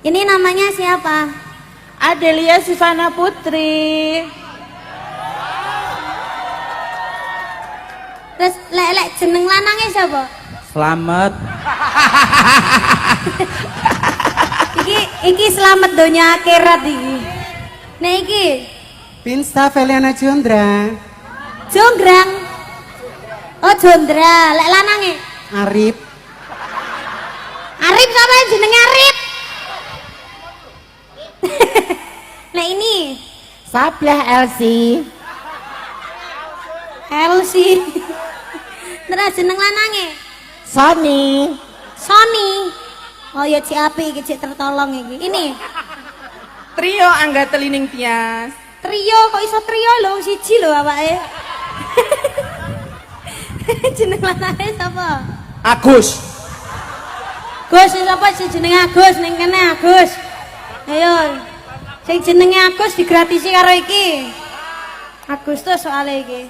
Ini namanya siapa? Adelia Sivana Putri. Terus lek jeneng lanangnya siapa? Selamat. Iki selamat donya akhirat iki. Nah iki Pinsa Feliana Jondra. Jonggrang. Oh Jondra, lek lanange Arif. Arif sama jenenge Arif. Nah ini Sablah Elsie. Elsie. Terus jeneng lanange Sony. Sony. Oh ya cik api iki cik tertolong iki. Ini Trio Angga Telining Tias. trio, kok iso trio lho siji lho awake. Jeneng lanange sapa? Agus. Gus sapa sing jenenge Agus ning kene Agus. Ayo. Sing jenenge Agus digratisi karo iki. Agustus soalnya iki.